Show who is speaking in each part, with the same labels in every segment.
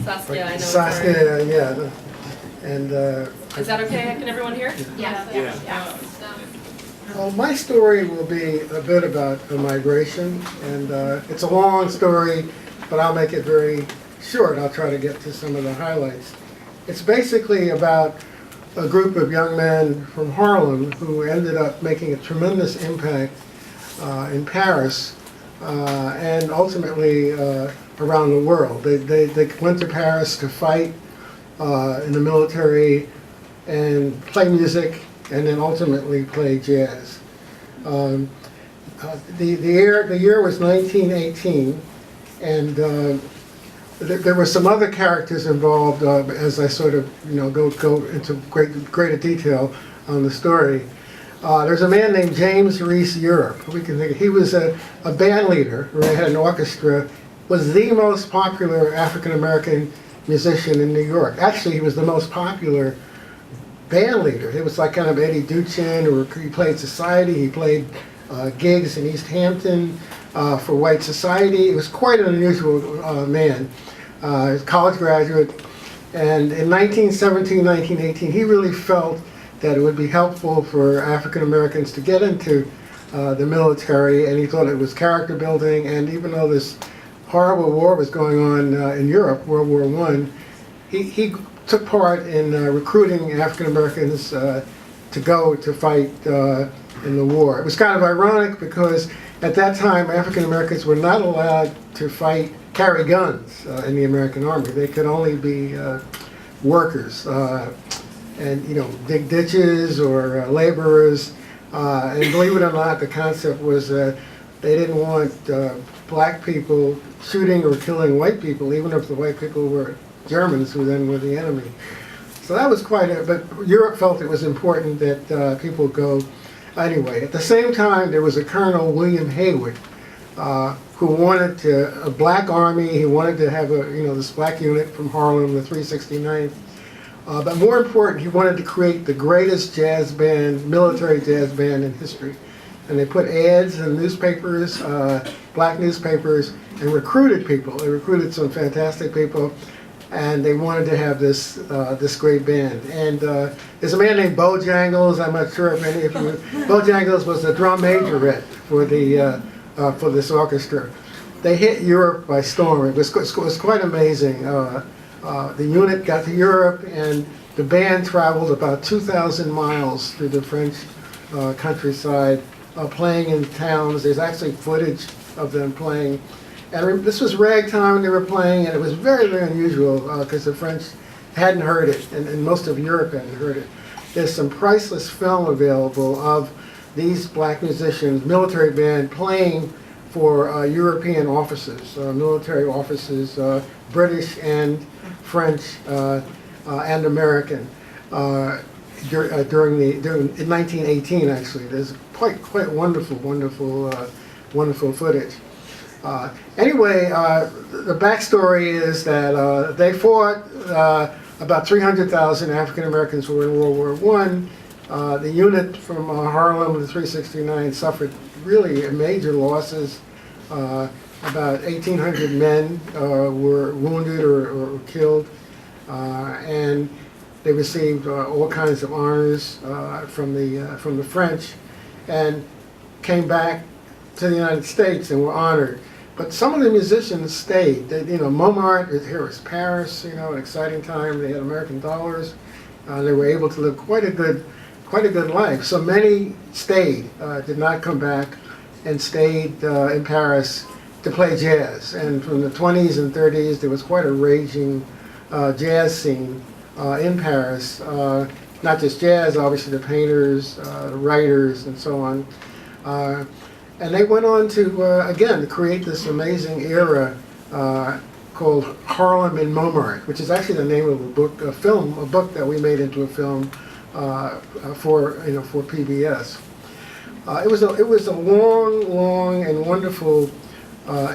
Speaker 1: Saskia, I know.
Speaker 2: Saskia, yeah. And
Speaker 1: Is that okay? Can everyone hear?
Speaker 3: Yes.
Speaker 1: Yeah.
Speaker 2: well, my story will be a bit about the migration, and it's a long story, but I'll make it very short. I'll try to get to some of the highlights. It's basically about a group of young men from Harlem who ended up making a tremendous impact in Paris and ultimately around the world. They went to Paris to fight in the military and play music, and then ultimately play jazz. The year was 1918, and there were some other characters involved as I sort of go into greater detail on the story. There's a man named James Reese Europe. We can think he was a band leader who had an orchestra, was the most popular African American musician in New York. Actually, he was the most popular band leader. It was like kind of Eddie Duchin, or he played society. He played gigs in East Hampton for White Society. He was quite an unusual man. He was a college graduate. And in 1917, 1918, he really felt that it would be helpful for African Americans to get into the military, and he thought it was character building. And even though this horrible war was going on in Europe, World War I, he took part in recruiting African Americans to go to fight in the war. It was kind of ironic because at that time African Americans were not allowed to carry guns in the American Army. They could only be workers and dig ditches or laborers. And believe it or not, the concept was they didn't want black people shooting or killing white people, even if the white people were Germans, who then were the enemy. So that was but Europe felt it was important that people go anyway. At the same time, there was a Colonel William Haywood who wanted a black army. He wanted to have this black unit from Harlem, the 369th. But more important, he wanted to create the greatest jazz band, military jazz band in history. And they put ads in newspapers, black newspapers, and recruited people. They recruited some fantastic people, and they wanted to have this great band. And there's a man named Bojangles. I'm not sure if any of you. Bojangles was the drum majorette for this orchestra. They hit Europe by storm. It was quite amazing. The unit got to Europe, and the band traveled about 2,000 miles through the French countryside, playing in towns. There's actually footage of them playing. And this was ragtime they were playing, and it was very, very unusual because the French hadn't heard it, and most of Europe hadn't heard it. There's some priceless film available of these black musicians, military band, playing for European officers, military officers, British and French and American. In 1918, actually, there's quite wonderful footage. Anyway, the backstory is that they fought. About 300,000 African Americans were in World War I. The unit from Harlem, the 369, suffered really major losses. About 1,800 men were wounded or killed, and they received all kinds of honors from the French, and came back to the United States and were honored. But some of the musicians stayed. Montmartre, here was Paris, an exciting time. They had American dollars. They were able to live quite a good life. So many stayed, did not come back, and stayed in Paris to play jazz. And from the 20s and 30s, there was quite a raging jazz scene in Paris. Not just jazz, obviously the painters, the writers, and so on. And they went on to, again, create this amazing era called Harlem in Montmartre, which is actually the name of a book that we made into a film for PBS. It was a long and wonderful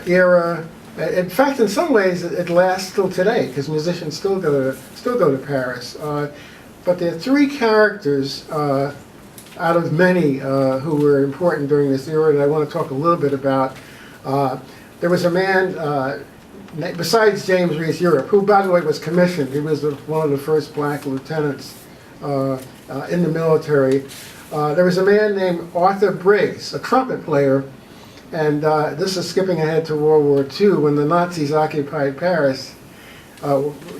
Speaker 2: era. In fact, in some ways, it lasts till today because musicians still go to Paris. But there are three characters out of many who were important during this era that I want to talk a little bit about. There was a man besides James Reese Europe, who, by the way, was commissioned. He was one of the first black lieutenants in the military. There was a man named Arthur Briggs, a trumpet player, and this is skipping ahead to World War II. When the Nazis occupied Paris,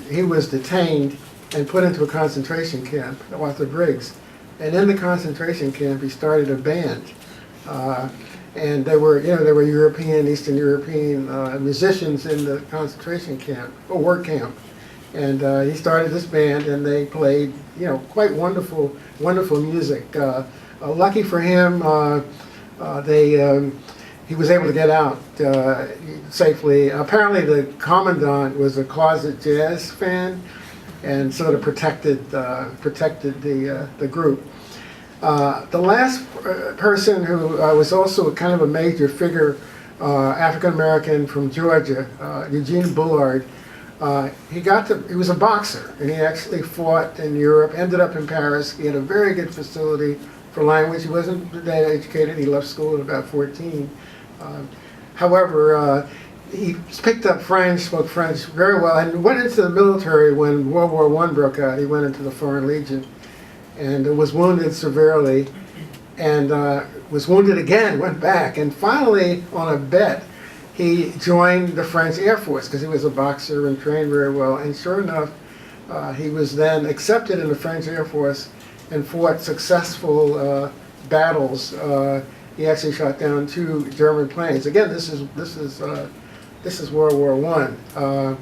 Speaker 2: he was detained and put into a concentration camp, Arthur Briggs. And in the concentration camp, he started a band. And there were European, Eastern European musicians in the concentration camp, or work camp. And he started this band, and they played, quite wonderful music. Lucky for him, he was able to get out safely. Apparently, the commandant was a closet jazz fan, and sort of protected the group. The last person who was also kind of a major figure, African American from Georgia, Eugene Bullard. He was a boxer, and he actually fought in Europe, ended up in Paris. He had a very good facility for language. He wasn't that educated. He left school at about 14. However, he picked up French, spoke French very well, and went into the military when World War I broke out. He went into the Foreign Legion and was wounded severely, and was wounded again, went back, and finally, on a bet, he joined the French Air Force because he was a boxer and trained very well. And sure enough, he was then accepted in the French Air Force and fought successful battles. He actually shot down 2 German planes. Again, this is World War I.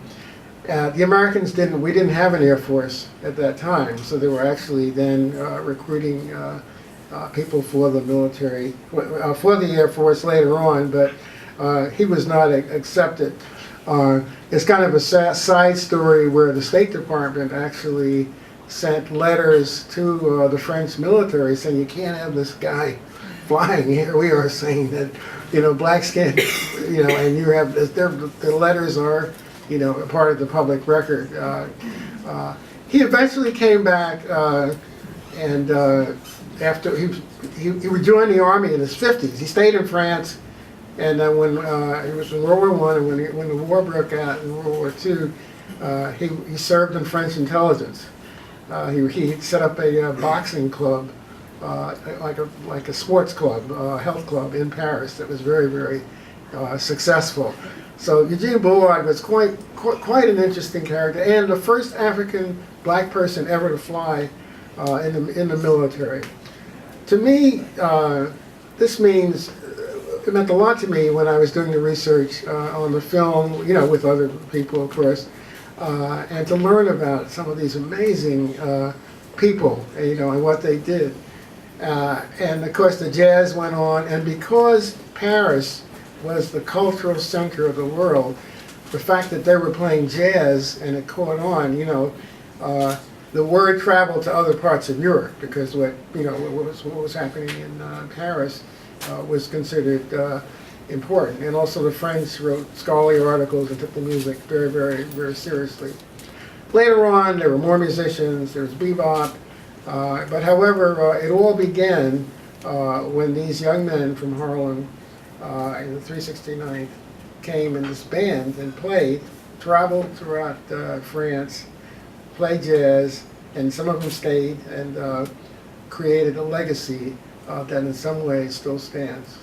Speaker 2: The Americans we didn't have an Air Force at that time, so they were actually then recruiting people for the military, for the Air Force later on, but he was not accepted. It's kind of a side story where the State Department actually sent letters to the French military saying, you can't have this guy flying. Here we are saying that, black skin, and you have, the letters are, a part of the public record. He eventually came back, and after he rejoined the army in his 50s. He stayed in France, and then when he was in World War I, and when the war broke out in World War II, he served in French intelligence. He set up a boxing club, like a sports club, health club in Paris that was very, very successul. So Eugene Bullard was quite an interesting character, and the first African black person ever to fly in the military. To me, this means, it meant a lot to me when I was doing the research on the film, with other people, of course, and to learn about some of these amazing people, and what they did. And of course the jazz went on, and because Paris was the cultural center of the world, the fact that they were playing jazz and it caught on, the word traveled to other parts of Europe, because what was happening in Paris was considered important. And also the French wrote scholarly articles and took the music very, very, very seriously. Later on, there were more musicians, there was bebop, but however, it all began when these young men from Harlem in the 369th came in this band and traveled throughout France, played jazz, and some of them stayed and created a legacy that in some ways still stands.